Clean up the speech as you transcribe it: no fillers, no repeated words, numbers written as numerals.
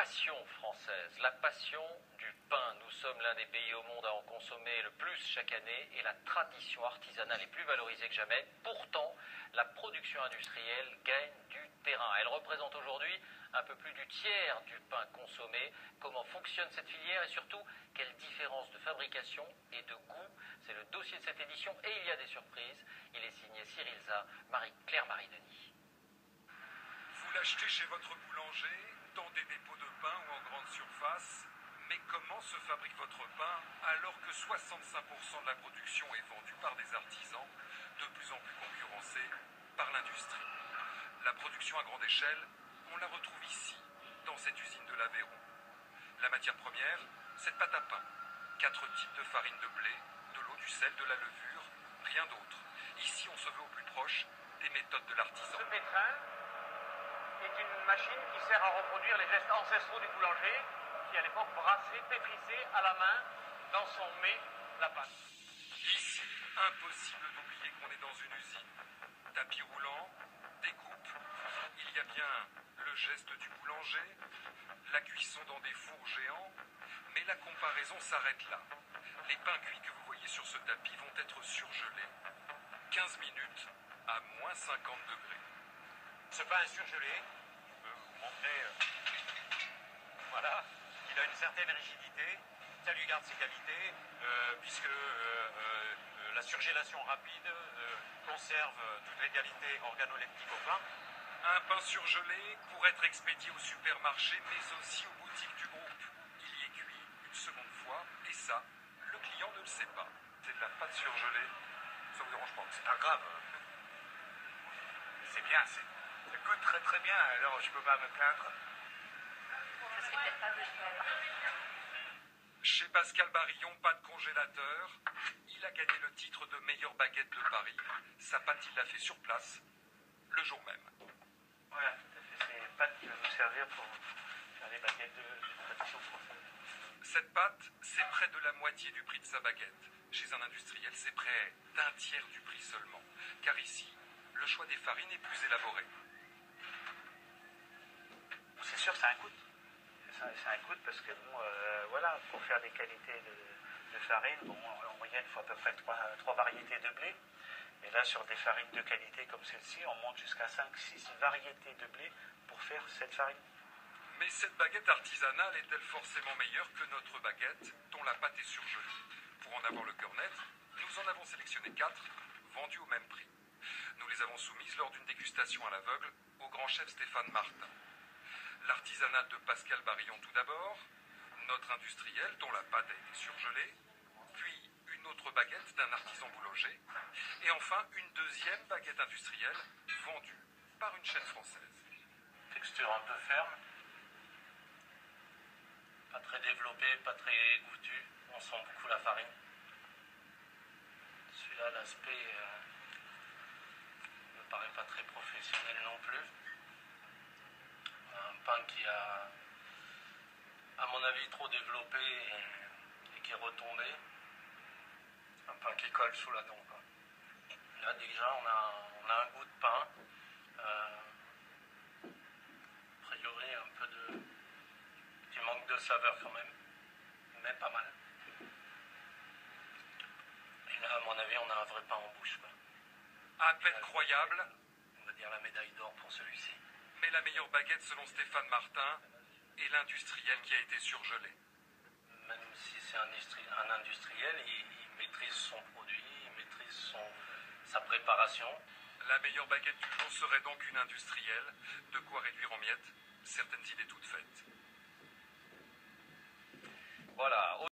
passion française, la passion du pain. Nous sommes l'un des pays au monde à en consommer le plus chaque année et la tradition artisanale est plus valorisée que jamais. Pourtant, la production industrielle gagne du terrain. Elle représente aujourd'hui un peu plus du tiers du pain consommé. Comment fonctionne cette filière et surtout, quelle différence de fabrication et de goût? C'est le dossier de cette édition et il y a des surprises. Il est signé Cyril Zah, Claire Marie-Denis. Vous l'achetez chez votre boulanger, dans des dépôts de pain ou en grande surface. Mais comment se fabrique votre pain alors que 65% de la production est vendue par des artisans, de plus en plus concurrencés par l'industrie? La production à grande échelle, on la retrouve ici, dans cette usine de l'Aveyron. La matière première, cette pâte à pain. 4 types de farine de blé, de l'eau, du sel, de la levure, rien d'autre. Ici, on se veut au plus proche des méthodes de l'artisan. Ce pétrin est une machine qui sert à reproduire les gestes ancestraux du boulanger qui, à l'époque, brassait, pétrissait à la main dans son mets la pâte. Ici, impossible d'oublier qu'on est dans une usine. Tapis roulant, découpe, il y a bien le geste du boulanger, la cuisson dans des fours géants, mais la comparaison s'arrête là. Les pains cuits que vous voyez sur ce tapis vont être surgelés. 15 minutes à moins 50 degrés. Ce pain est surgelé, je peux vous montrer, voilà, il a une certaine rigidité, ça lui garde ses qualités, puisque la surgélation rapide conserve toutes les qualités organoleptiques au pain. Un pain surgelé pour être expédié au supermarché, mais aussi aux boutiques du groupe. Il y est cuit une seconde fois, et ça, le client ne le sait pas. C'est de la pâte surgelée, ça vous dérange pas? C'est pas grave. C'est bien, ça coûte très très bien, alors je peux pas me plaindre. Je serais peut-être pas venue. Chez Pascal Barillon, pas de congélateur. Il a gagné le titre de meilleure baguette de Paris. Sa pâte, il l'a fait sur place, le jour même. Voilà, tout à fait. C'est les pâtes qui vont nous servir pour faire les baguettes de tradition française. Cette pâte, c'est près de la moitié du prix de sa baguette. Chez un industriel, c'est près d'un tiers du prix seulement. Car ici, le choix des farines est plus élaboré. C'est sûr, ça a un coût. Ça a un coût parce que, bon, voilà, pour faire des qualités de farine, bon, en moyenne, il faut à peu près 3 variétés de blé. Et là, sur des farines de qualité comme celle-ci, on monte jusqu'à 5-6 variétés de blé pour faire cette farine. Mais cette baguette artisanale est-elle forcément meilleure que notre baguette dont la pâte est surgelée? Pour en avoir le cœur net, nous en avons sélectionné 4, vendues au même prix. Nous les avons soumises lors d'une dégustation à l'aveugle au grand chef Stéphane Martin. L'artisanale de Pascal Barillon tout d'abord, notre industriel dont la pâte a été surgelée, puis une autre baguette d'un artisan boulanger, et enfin une deuxième baguette industrielle vendue par une chaîne française. Texture un peu ferme, pas très développée, pas très goûtue, on sent beaucoup la farine. Celui-là, l'aspect me paraît pas très professionnel non plus. Un pain qui a, à mon avis, trop développé et qui est retombé. Un pain qui colle sous la dent, quoi. Là, déjà, on a un goût de pain. A priori, un peu de petit manque de saveur quand même, mais pas mal. Et là, à mon avis, on a un vrai pain en bouche, quoi. À peine croyable, On va dire la médaille d'or pour celui-ci. mais la meilleure baguette selon Stéphane Martin est l'industriel qui a été surgelé. Même si c'est un industriel, il maîtrise son produit, il maîtrise sa préparation. La meilleure baguette du jour serait donc une industrielle, de quoi réduire en miettes certaines idées toutes faites. Voilà.